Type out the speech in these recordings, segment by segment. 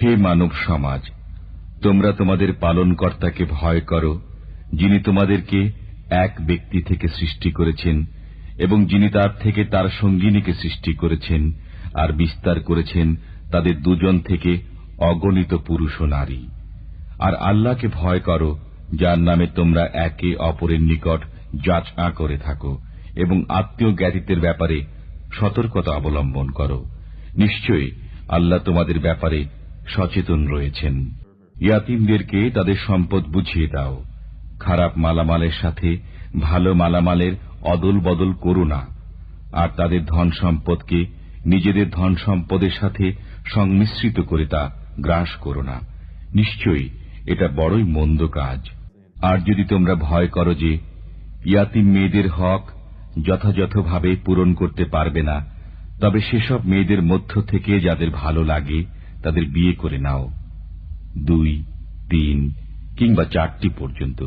হে মানব সমাজ, তোমরা তোমাদের পালনকর্তাকে ভয় করো, যিনি তোমাদেরকে এক ব্যক্তি থেকে সৃষ্টি করেছেন এবং যিনি তার থেকে তার সঙ্গিনীকে সৃষ্টি করেছেন আর বিস্তার করেছেন তাদের দুজন থেকে অগণিত পুরুষ ও নারী। আর আল্লাহকে ভয় করো, যার নামে তোমরা একে অপরের নিকট যাচনা করে থাকো এবং আত্মীয় জ্ঞাতিত্বের ব্যাপারে সতর্কতা অবলম্বন করো। নিশ্চয়ই আল্লাহ তোমাদের ব্যাপারে সচেতন রয়েছেন। ইয়াতীমদেরকে তাদের সম্পদ বুঝিয়ে দাও। খারাপ মালামালের সাথে ভালো মালামালের অদল বদল করো না, আর তাদের ধন সম্পদকে নিজেদের ধন সম্পদের সাথে সংমিশ্রিত করে তা গ্রাস করো না। নিশ্চয়ই এটা বড়ই মন্দ কাজ। আর যদি তোমরা ভয় করো যে ইয়াতীম মেয়েদের হক যথাযথভাবে পূরণ করতে পারবে না, তবে সেসব মেয়েদের মধ্য থেকে যাদের ভালো লাগে তাদের বিয়ে করে নাও, 2, 3 কিংবা 4টি পর্যন্ত।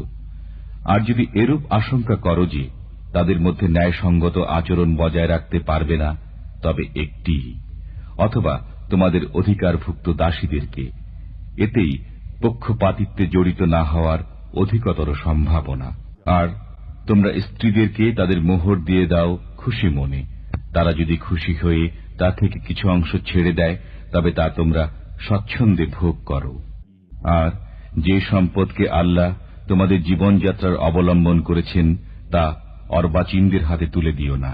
আর যদি এরূপ আশঙ্কা করো যে তাদের মধ্যে ন্যায়সঙ্গত আচরণ বজায় রাখতে পারবে না, তবে একটি অথবা তোমাদের অধিকারভুক্ত দাসীদেরকে। এতেই পক্ষপাতিত্বে জড়িত না হওয়ার অধিকতর সম্ভাবনা। আর তোমরা স্ত্রীদেরকে তাদের মোহর দিয়ে দাও খুশি মনে। তারা যদি খুশি হয়ে তা থেকে কিছু অংশ ছেড়ে দেয়, তবে তা তোমরা স্বচ্ছন্দে ভোগ করো। আর যে সম্পদকে আল্লাহ তোমাদের জীবনযাত্রার অবলম্বন করেছেন তা অর্বাচীনদের হাতে তুলে দিও না,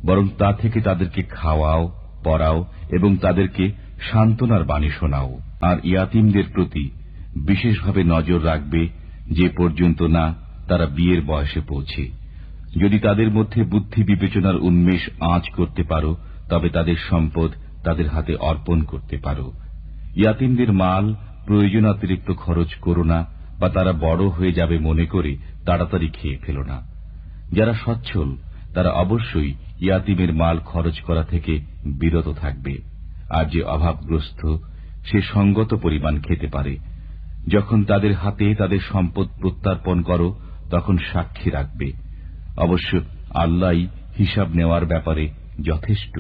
বরং তা থেকে তাদেরকে খাওয়াও, পড়াও এবং তাদেরকে সান্ত্বনার বাণী শোনাও। আর ইয়াতীমদের প্রতি বিশেষভাবে নজর রাখবে যে পর্যন্ত না তারা বিয়ের বয়সে পৌঁছে। যদি তাদের মধ্যে বুদ্ধি বিবেচনার উন্মেষ আঁচ করতে পারো, তবে তাদের সম্পদ তাদের হাতে অর্পণ করতে পারো। ইয়াতীমদের মাল প্রয়োজনাতিরিক্ত খরচ করো না, বা তারা বড় হয়ে যাবে মনে করে তাড়াতাড়ি খেয়ে ফেলো না। যারা সচ্ছল তারা অবশ্যই ইয়াতীমের মাল খরচ করা থেকে বিরত থাকবে। আর যে অভাবগ্রস্ত সে সঙ্গত পরিমাণ খেতে পারে। যখন তাদের হাতে তাদের সম্পদ প্রত্যার্পণ করো, তখন সাক্ষী রাখবে। অবশ্য আল্লাহই হিসাব নেওয়ার ব্যাপারে যথেষ্ট।